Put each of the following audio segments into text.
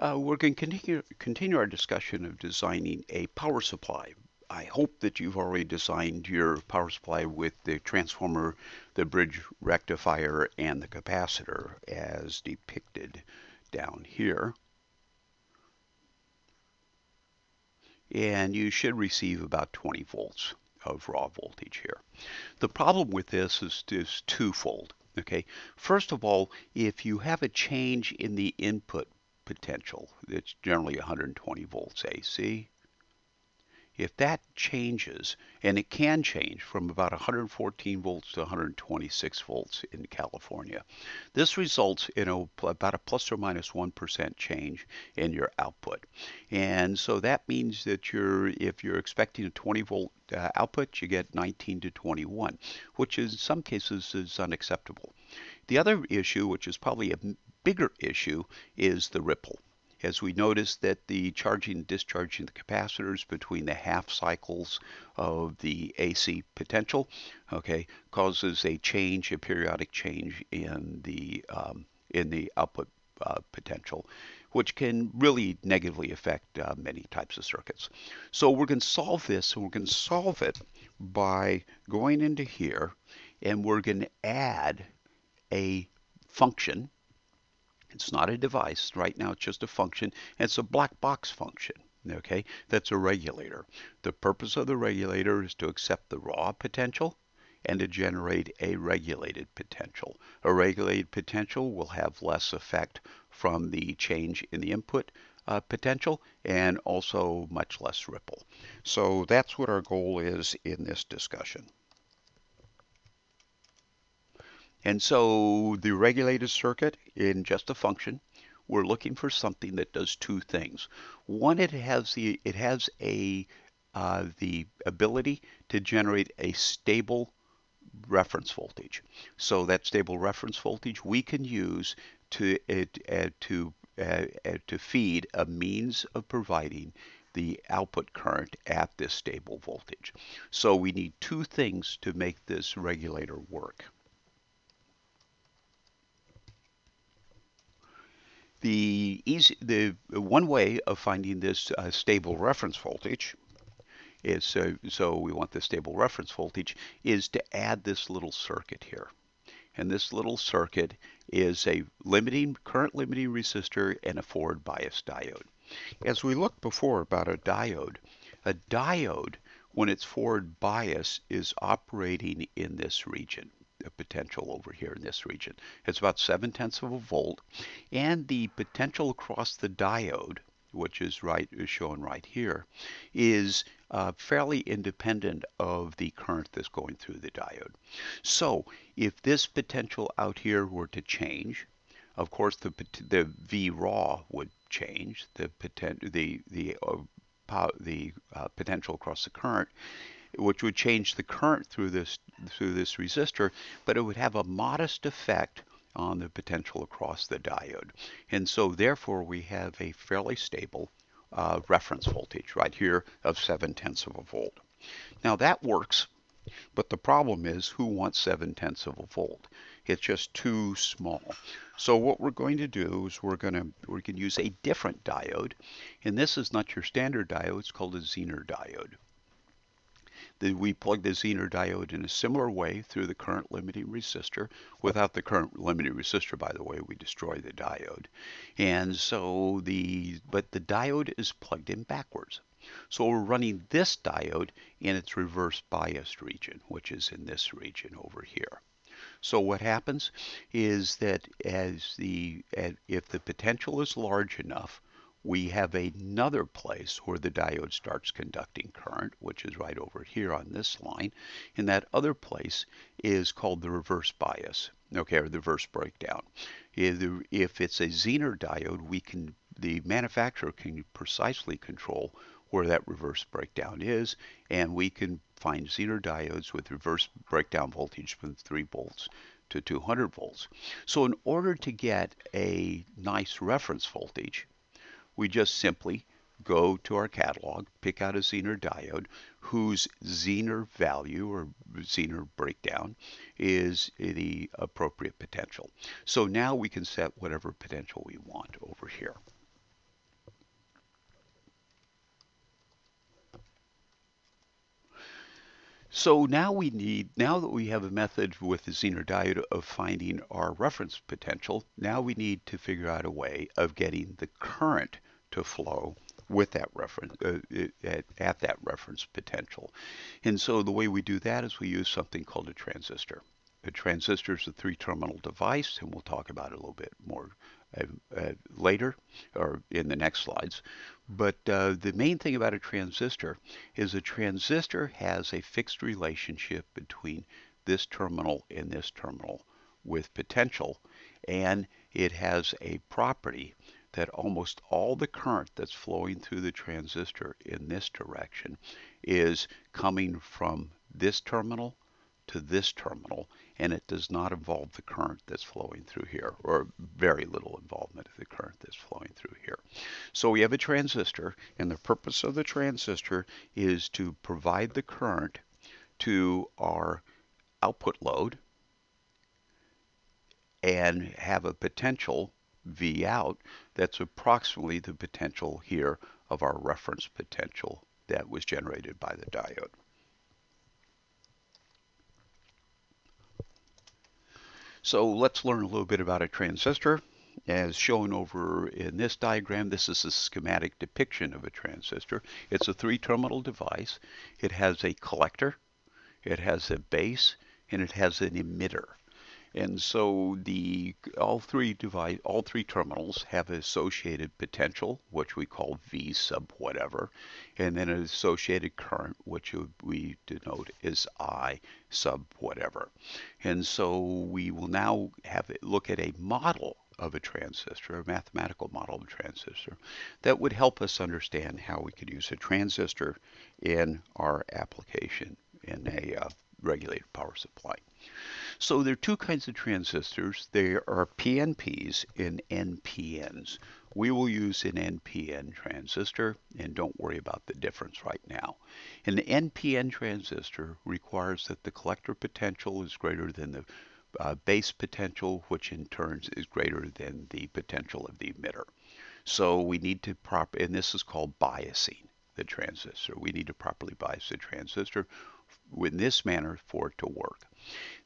We're going to continue our discussion of designing a power supply. I hope that you've already designed your power supply with the transformer, the bridge rectifier, and the capacitor as depicted down here. And you should receive about 20 volts of raw voltage here. The problem with this is twofold. Okay, first of all, if you have a change in the input potential, it's generally 120 volts AC. If that changes, and it can change from about 114 volts to 126 volts in California, this results in about a plus or minus 1% change in your output. And so that means that if you're expecting a 20 volt output, you get 19 to 21, which in some cases is unacceptable. The other issue, which is probably a bigger issue, is the ripple. As we notice that the charging and discharging the capacitors between the half cycles of the AC potential, okay, causes a periodic change in the output potential, which can really negatively affect many types of circuits. So we're going to solve this, and we're going to solve it by going into here, and we're going to add a function. It's not a device. Right now it's just a function. It's a black box function. Okay, that's a regulator. The purpose of the regulator is to accept the raw potential and to generate a regulated potential. A regulated potential will have less effect from the change in the input potential and also much less ripple. So that's what our goal is in this discussion. And so the regulated circuit in just a function, we're looking for something that does two things. One, it has the ability to generate a stable reference voltage. So that stable reference voltage we can use to feed a means of providing the output current at this stable voltage. So we need two things to make this regulator work. The one way of finding this stable reference voltage is so we want the stable reference voltage is to add this little circuit here. And this little circuit is a current limiting resistor and a forward bias diode. As we looked before about a diode when its forward bias is operating in this region. The potential over here in this region. It's about 0.7 of a volt, and the potential across the diode, which is shown right here, is fairly independent of the current that's going through the diode. So if this potential out here were to change, of course the V raw would change, the potential across the current, which would change the current through this resistor, but it would have a modest effect on the potential across the diode. And so therefore we have a fairly stable reference voltage right here of 0.7 of a volt. Now that works, but the problem is, who wants 0.7 of a volt? It's just too small. So what we're going to do is we're going to use a different diode, and this is not your standard diode. It's called a Zener diode. We plug the Zener diode in a similar way through the current limiting resistor. Without the current limiting resistor, by the way, we destroy the diode. And so but the diode is plugged in backwards. So we're running this diode in its reverse biased region, which is in this region over here. So what happens is that if the potential is large enough, we have another place where the diode starts conducting current, which is right over here on this line. And that other place is called the reverse bias, okay, or the reverse breakdown. If it's a Zener diode, the manufacturer can precisely control where that reverse breakdown is, and we can find Zener diodes with reverse breakdown voltage from 3 volts to 200 volts. So in order to get a nice reference voltage, we just simply go to our catalog, pick out a Zener diode whose Zener value or Zener breakdown is the appropriate potential. So now we can set whatever potential we want over here. So now now that we have a method with the Zener diode of finding our reference potential, now we need to figure out a way of getting the current to flow with that reference at that reference potential. And so the way we do that is we use something called a transistor. A transistor is a three-terminal device, and we'll talk about it a little bit more later or in the next slides. But the main thing about a transistor is a transistor has a fixed relationship between this terminal and this terminal with potential, and it has a property that almost all the current that's flowing through the transistor in this direction is coming from this terminal to this terminal, and it does not involve the current that's flowing through here, or very little involvement of the current that's flowing through here. So we have a transistor, and the purpose of the transistor is to provide the current to our output load and have a potential V out that's approximately the potential here of our reference potential that was generated by the diode. So let's learn a little bit about a transistor. As shown over in this diagram, this is a schematic depiction of a transistor. It's a three-terminal device. It has a collector, it has a base, and it has an emitter. And so all three terminals have an associated potential, which we call V sub whatever, and then an associated current, which we denote as I sub whatever. And so we will now look at a model of a transistor, a mathematical model of a transistor, that would help us understand how we could use a transistor in our application in a regulated power supply. So there are two kinds of transistors. There are PNPs and NPNs. We will use an NPN transistor, and don't worry about the difference right now. An NPN transistor requires that the collector potential is greater than the base potential, which in turn is greater than the potential of the emitter. So we need to and this is called biasing the transistor. We need to properly bias the transistor in this manner for it to work.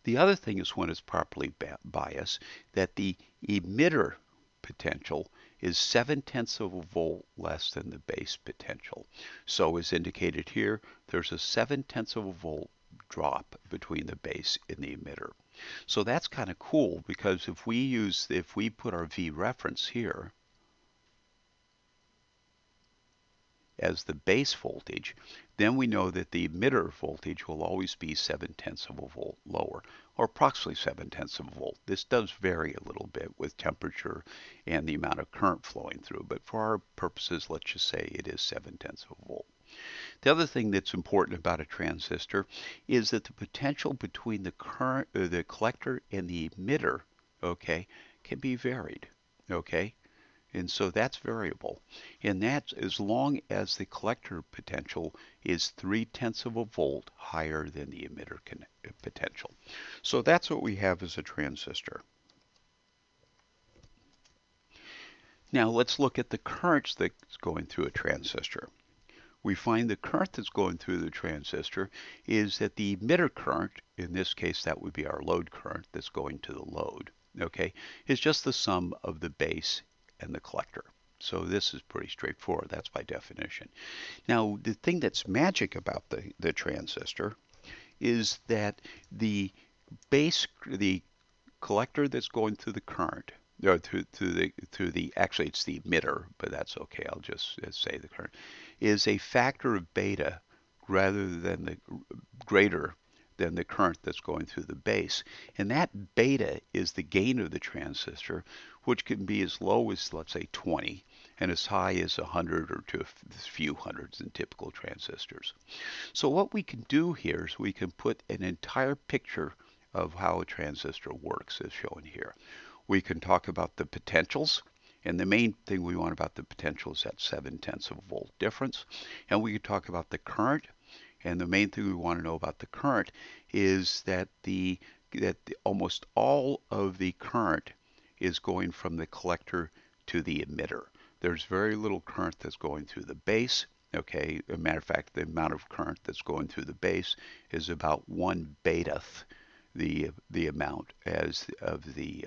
The other thing is, when it's properly biased, that the emitter potential is 7/10 of a volt less than the base potential. So as indicated here, there's a 7/10 of a volt drop between the base and the emitter. So that's kind of cool, because if we put our V reference here as the base voltage, then we know that the emitter voltage will always be 7/10 of a volt lower, or approximately 7/10 of a volt. This does vary a little bit with temperature and the amount of current flowing through, but for our purposes, let's just say it is 7/10 of a volt. The other thing that's important about a transistor is that the potential between the collector and the emitter, okay, can be varied, okay? And so that's variable. And that's as long as the collector potential is 3/10 of a volt higher than the emitter potential. So that's what we have as a transistor. Now let's look at the currents that's going through a transistor. We find the current that's going through the transistor is that the emitter current, in this case that would be our load current that's going to the load, okay, is just the sum of the base and the collector. So this is pretty straightforward. That's by definition. Now, the thing that's magic about the transistor is that the collector that's going through the current, or actually it's the emitter, but that's okay. I'll just say the current is a factor of beta greater than the current that's going through the base. And that beta is the gain of the transistor, which can be as low as, let's say, 20, and as high as 100 or to a few hundreds in typical transistors. So what we can do here is we can put an entire picture of how a transistor works, as shown here. We can talk about the potentials, and the main thing we want about the potential is that 7/10 of a volt difference. And we can talk about the current, and the main thing we want to know about the current is that almost all of the current is going from the collector to the emitter. There's very little current that's going through the base, Okay, as a matter of fact, the amount of current that's going through the base is about 1/8th the amount as of the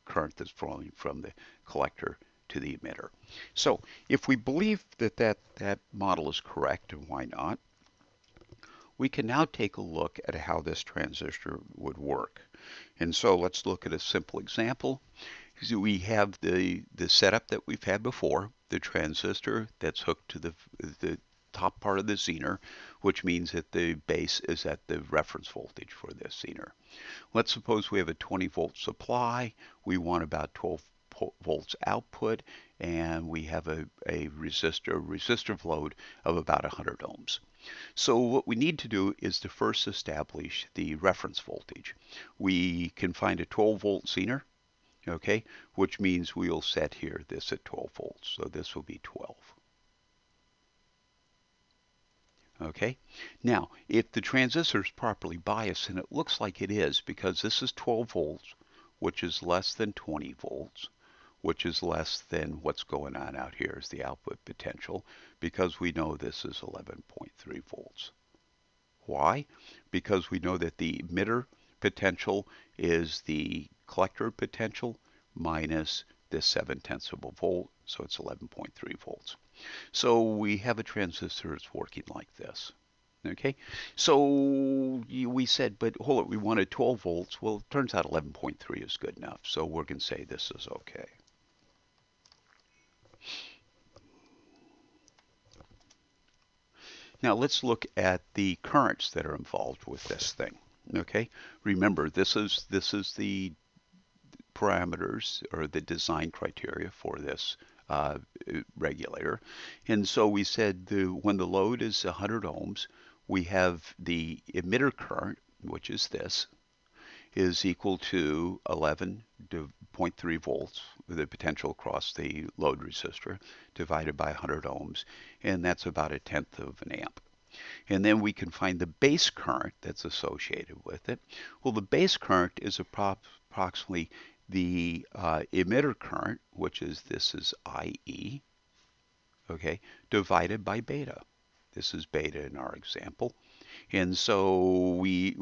current that's flowing from the collector to the emitter. So if we believe that model is correct, and why not, we can now take a look at how this transistor would work. And so let's look at a simple example. So we have the setup that we've had before, the transistor that's hooked to the top part of the Zener, which means that the base is at the reference voltage for this Zener. Let's suppose we have a 20-volt supply. We want about 12 volts output, and we have a resistive load of about 100 ohms. So what we need to do is to first establish the reference voltage. We can find a 12-volt Zener, okay, which means we'll set here this at 12 volts. So this will be 12. Okay, now if the transistor is properly biased, and it looks like it is because this is 12 volts, which is less than 20 volts, which is less than what's going on out here is the output potential, because we know this is 11.3 volts. Why? Because we know that the emitter potential is the collector potential minus this 7/10 of a volt, so it's 11.3 volts. So we have a transistor that's working like this. Okay, so we said, but hold it, we wanted 12 volts. Well, it turns out 11.3 is good enough, so we're going to say this is okay. Now let's look at the currents that are involved with this thing. Okay, remember this is the parameters or the design criteria for this regulator. And so we said when the load is 100 ohms, we have the emitter current, which is this, is equal to 11.3 volts, the potential across the load resistor, divided by 100 ohms, and that's about 1/10 of an amp. And then we can find the base current that's associated with it. Well, the base current is approximately the emitter current, which is this is IE, okay, divided by beta. This is beta in our example. And so we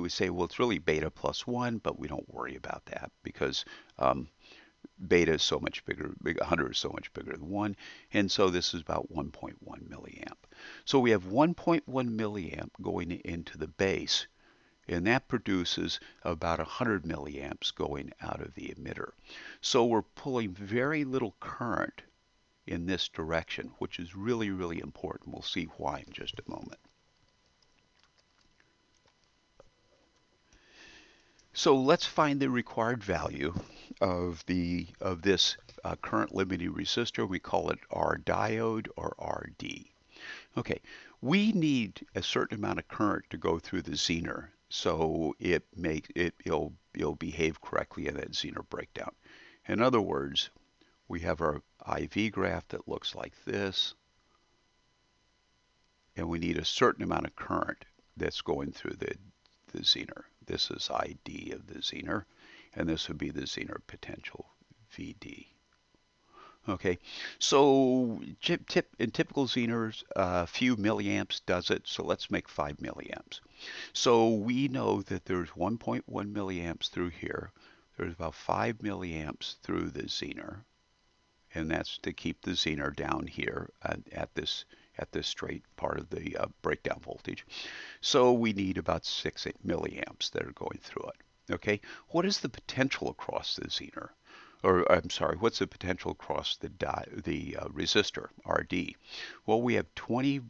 say, well, it's really beta plus 1, but we don't worry about that because beta is so much bigger, 100 is so much bigger than 1, and so this is about 1.1 milliamp. So we have 1.1 milliamp going into the base, and that produces about 100 milliamps going out of the emitter. So we're pulling very little current in this direction, which is really, really important. We'll see why in just a moment. So let's find the required value of this current limiting resistor. We call it R diode or RD. Okay, we need a certain amount of current to go through the Zener, so it'll behave correctly in that Zener breakdown. In other words, we have our IV graph that looks like this, and we need a certain amount of current that's going through the Zener. This is ID of the Zener, and this would be the Zener potential, VD. Okay, so in typical Zeners, a few milliamps does it, so let's make 5 milliamps. So we know that there's 1.1 milliamps through here. There's about 5 milliamps through the Zener, and that's to keep the Zener down here at this straight part of the breakdown voltage. So we need about 6 milliamps that are going through it. Okay, what is the potential across the Zener? Or I'm sorry, what's the potential across the resistor, RD? Well, we have 20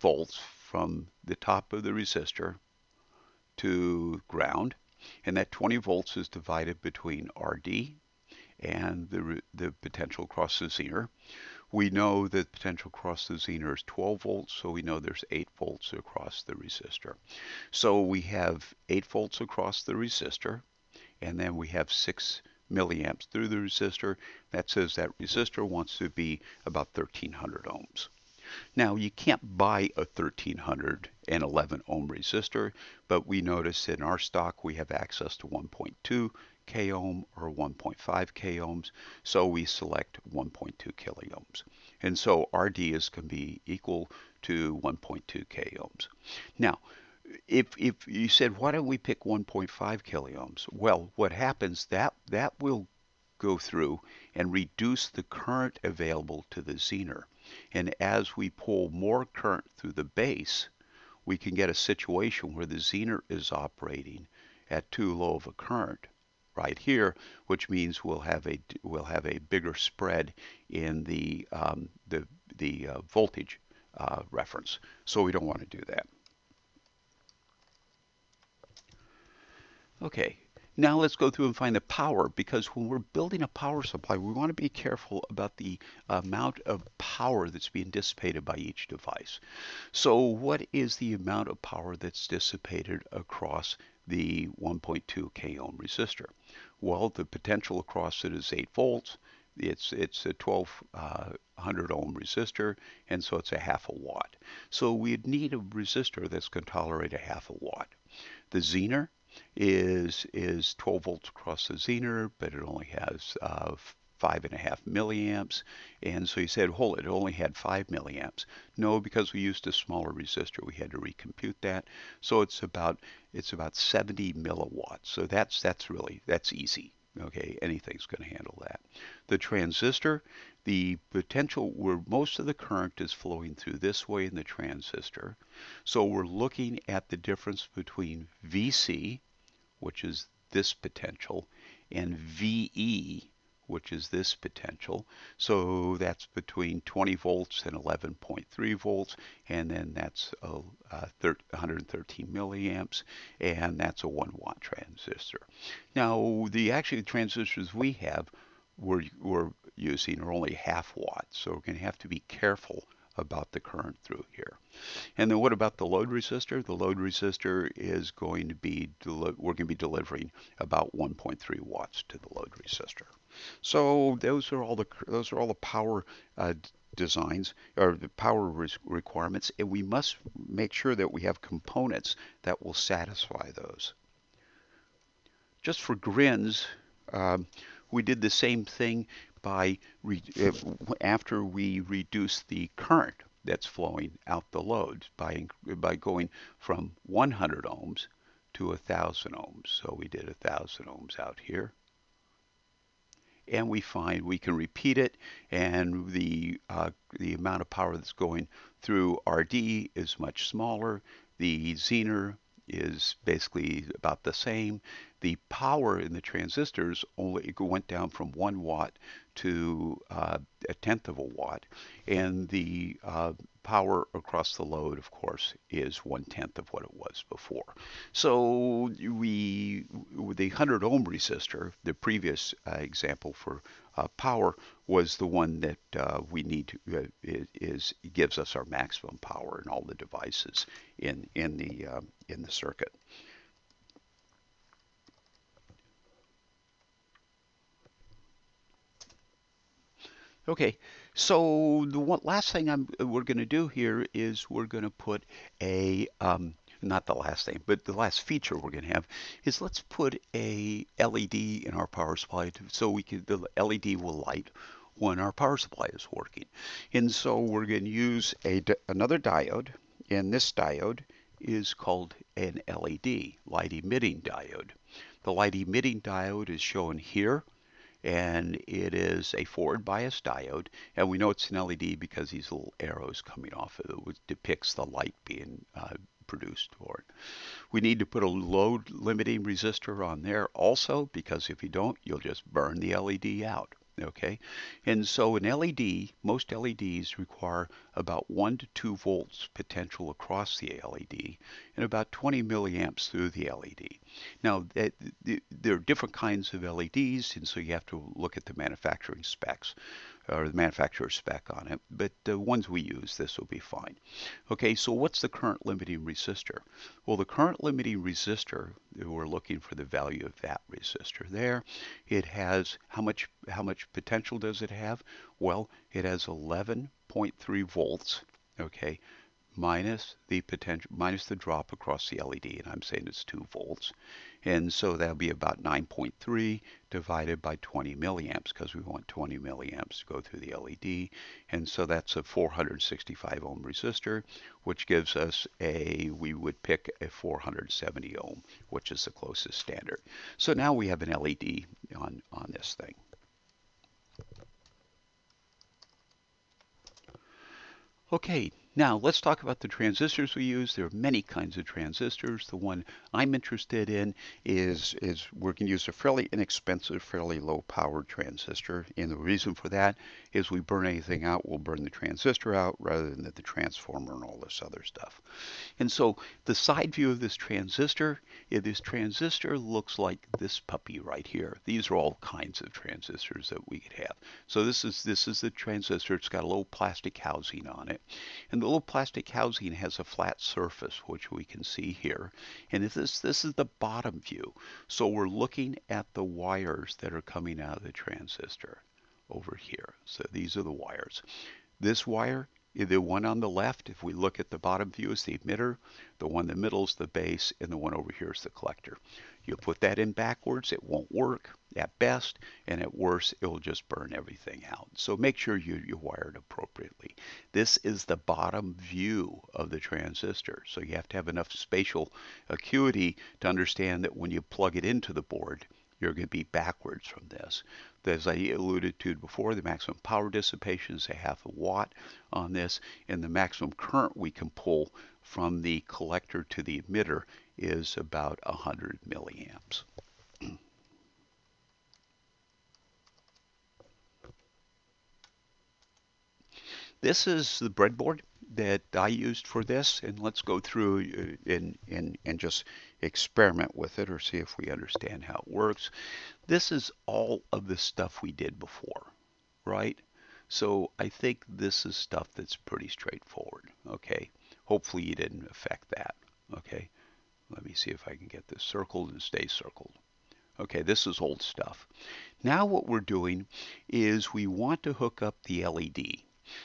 volts from the top of the resistor to ground, and that 20 volts is divided between RD and the potential across the Zener. We know that potential across the Zener is 12 volts, so we know there's 8 volts across the resistor. So we have 8 volts across the resistor, and then we have 6 milliamps through the resistor. That says that resistor wants to be about 1300 ohms. Now you can't buy a 1311 ohm resistor, but we notice in our stock we have access to 1.2 k ohm or 1.5 k ohms, so we select 1.2 kiloohms. And so RD is going to be equal to 1.2 k ohms. Now, if you said, why don't we pick 1.5 kiloohms? Well, what happens, that will go through and reduce the current available to the Zener. And as we pull more current through the base, we can get a situation where the Zener is operating at too low of a current right here, which means we'll have a bigger spread in the voltage reference. So we don't want to do that. Okay, now let's go through and find the power, because when we're building a power supply, we want to be careful about the amount of power that's being dissipated by each device. So what is the amount of power that's dissipated across the 1.2 k ohm resistor? Well, the potential across it is 8 volts. It's a 1200 ohm resistor, and so it's a half a watt. So we'd need a resistor that's going to tolerate a half a watt. The Zener is 12 volts across the Zener, but it only has 5.5 milliamps. And so you said, hold it only had 5 milliamps. No, because we used a smaller resistor, we had to recompute that. So it's about 70 milliwatts. So that's easy. Okay, anything's going to handle that. The transistor, the potential where most of the current is flowing through this way in the transistor. So we're looking at the difference between VC, which is this potential, and VE, which is this potential. So that's between 20 volts and 11.3 volts, and then that's 113 milliamps, and that's a 1 watt transistor. Now, the transistors we have we're using are only half watts, so we're going to have to be careful about the current through here. And then what about the load resistor? The load resistor is going to be, we're going to be delivering about 1.3 watts to the load resistor. So those are all the power designs, or the power requirements, and we must make sure that we have components that will satisfy those. Just for grins, we did the same thing by after we reduced the current that's flowing out the load by going from 100 ohms to 1,000 ohms. So we did 1,000 ohms out here. And we find we can repeat it, and the amount of power that's going through RD is much smaller. The Zener is basically about the same. The power in the transistors only went down from 1 watt to a tenth of a watt, and the power across the load, of course, is 1/10 of what it was before. So with the 100 ohm resistor, the previous example for power was the one that we need to gives us our maximum power in all the devices in the circuit. Okay, so the last thing we're going to do here is we're going to put a, not the last thing, but the last feature we're going to have is let's put a LED in our power supply so the LED will light when our power supply is working. And so we're going to use another diode, and this diode is called an LED, light emitting diode. The light emitting diode is shown here, and it is a forward bias diode, and we know it's an LED because these little arrows coming off of it, which depicts the light being produced for it. We need to put a load limiting resistor on there also, because if you don't, you'll just burn the LED out. Okay, and so an LED, most LEDs require about 1 to 2 volts potential across the LED and about 20 milliamps through the LED. Now, there are different kinds of LEDs, and so you have to look at the manufacturing specs or the manufacturer's spec on it, but the ones we use, this will be fine. Okay, so what's the current limiting resistor? Well, the current limiting resistor, we're looking for the value of that resistor there. It has, how much potential does it have? Well, it has 11.3 volts, okay, minus the potential minus the drop across the LED, and I'm saying it's 2 volts. And so that'll be about 9.3 divided by 20 milliamps because we want 20 milliamps to go through the LED. And so that's a 465 ohm resistor, which gives us we would pick a 470 ohm, which is the closest standard. So now we have an LED on this thing. Okay, now let's talk about the transistors we use. There are many kinds of transistors. The one I'm interested in is we're going to use a fairly inexpensive, fairly low power transistor. And the reason for that is we burn anything out, we'll burn the transistor out rather than the transformer and all this other stuff. And so the side view of this transistor looks like this puppy right here. These are all kinds of transistors that we could have. So this is the transistor. It's got a little plastic housing on it. And the little plastic housing has a flat surface, which we can see here. And this is the bottom view. So we're looking at the wires that are coming out of the transistor over here. So these are the wires. This wire, the one on the left, if we look at the bottom view, is the emitter. The one in the middle is the base, and the one over here is the collector. You put that in backwards, it won't work at best, and at worst, it will just burn everything out. So make sure you wire it appropriately. This is the bottom view of the transistor. So you have to have enough spatial acuity to understand that when you plug it into the board, you're going to be backwards from this. As I alluded to before, the maximum power dissipation is a 1/2 watt on this, and the maximum current we can pull from the collector to the emitter is about 100 milliamps. This is the breadboard that I used for this, and let's go through and just experiment with it or see if we understand how it works. This is all of the stuff we did before, right? So I think this is stuff that's pretty straightforward, okay? Hopefully you didn't affect that, okay? Let me see if I can get this circled and stay circled. Okay, this is old stuff. Now what we're doing is we want to hook up the LED.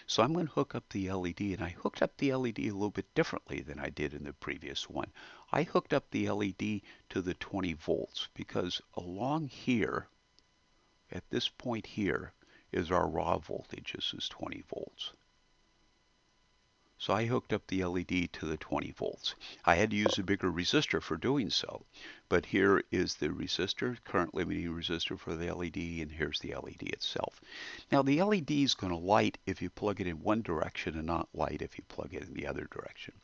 So I'm going to hook up the LED, and I hooked up the LED a little bit differently than I did in the previous one. I hooked up the LED to the 20 volts because along here, at this point here, is our raw voltage. This is 20 volts. So I hooked up the LED to the 20 volts. I had to use a bigger resistor for doing so. But here is the resistor, current limiting resistor for the LED, and here's the LED itself. Now the LED is going to light if you plug it in one direction and not light if you plug it in the other direction.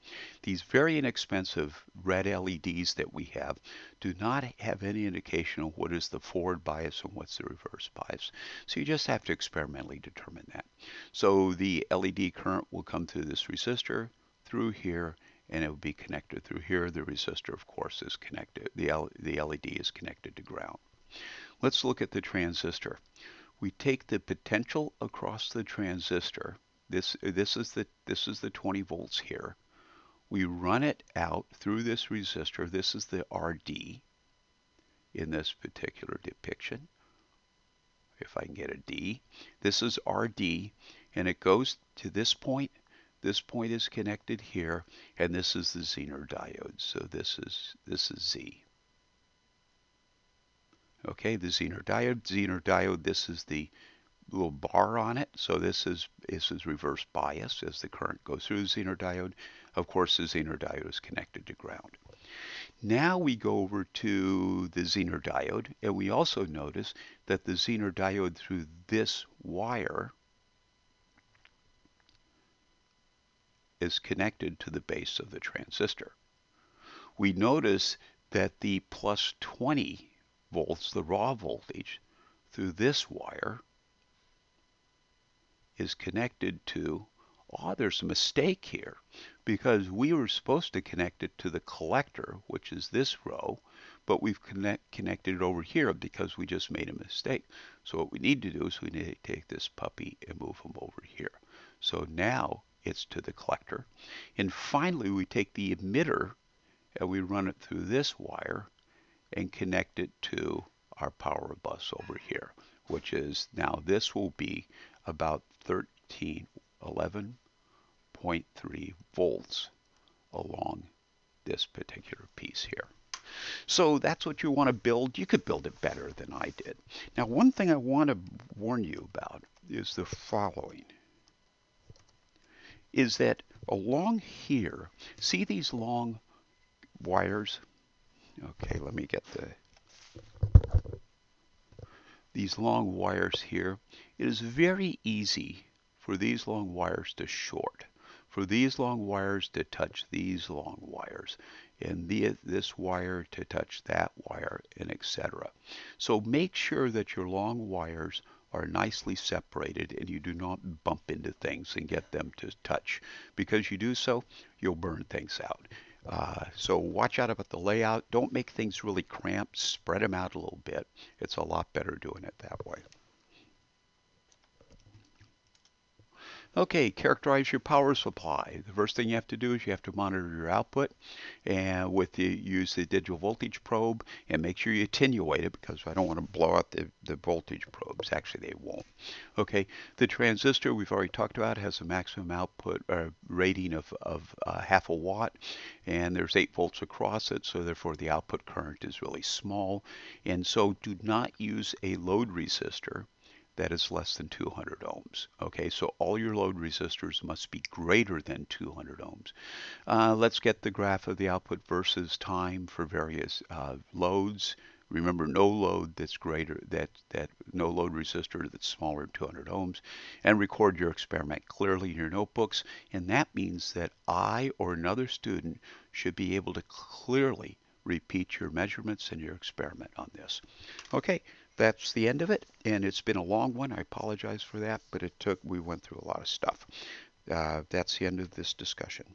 These very inexpensive red LEDs that we have do not have any indication of what is the forward bias and what's the reverse bias. So you just have to experimentally determine that. So the LED current will come through this resistor, through here, and it will be connected through here. The resistor, of course, is connected. The LED is connected to ground. Let's look at the transistor. We take the potential across the transistor. This is the 20 volts here. We run it out through this resistor. This is the RD in this particular depiction. If I can get a D. This is RD, and it goes to this point. This point is connected here, and this is the Zener diode. So this is Z. Okay, the Zener diode, this is the little bar on it. So this is reverse bias as the current goes through the Zener diode. Of course, the Zener diode is connected to ground. Now we go over to the Zener diode, and we also notice that the Zener diode through this wire is connected to the base of the transistor. We notice that the plus 20 volts, the raw voltage, through this wire is connected to, there's a mistake here because we were supposed to connect it to the collector, which is this row, but we've connected it over here because we just made a mistake. So what we need to do is we need to take this puppy and move him over here. So now it's to the collector. And finally, we take the emitter and we run it through this wire and connect it to our power bus over here, which is now this will be about 11.2 0.3 volts along this particular piece here. So that's what you want to build. You could build it better than I did. Now, one thing I want to warn you about is the following, is that along here, see these long wires? Okay, let me get these long wires here. It is very easy for these long wires to short, for these long wires to touch these long wires, and this wire to touch that wire, and etc. So make sure that your long wires are nicely separated and you do not bump into things and get them to touch, because you do so, you'll burn things out. So watch out about the layout. Don't make things really cramped. Spread them out a little bit. It's a lot better doing it that way. Okay, characterize your power supply. The first thing you have to do is you have to monitor your output, and use the digital voltage probe, and make sure you attenuate it, because I don't want to blow out the voltage probes. Actually, they won't. Okay, the transistor we've already talked about has a maximum output rating of half a watt, and there's 8 volts across it, so therefore the output current is really small. And so do not use a load resistor that is less than 200 ohms. Okay, so all your load resistors must be greater than 200 ohms. Let's get the graph of the output versus time for various loads. Remember, no load that's greater, no load resistor that's smaller than 200 ohms, and record your experiment clearly in your notebooks. And that means that I or another student should be able to clearly repeat your measurements and your experiment on this. Okay, that's the end of it, and it's been a long one. I apologize for that, but we went through a lot of stuff. That's the end of this discussion.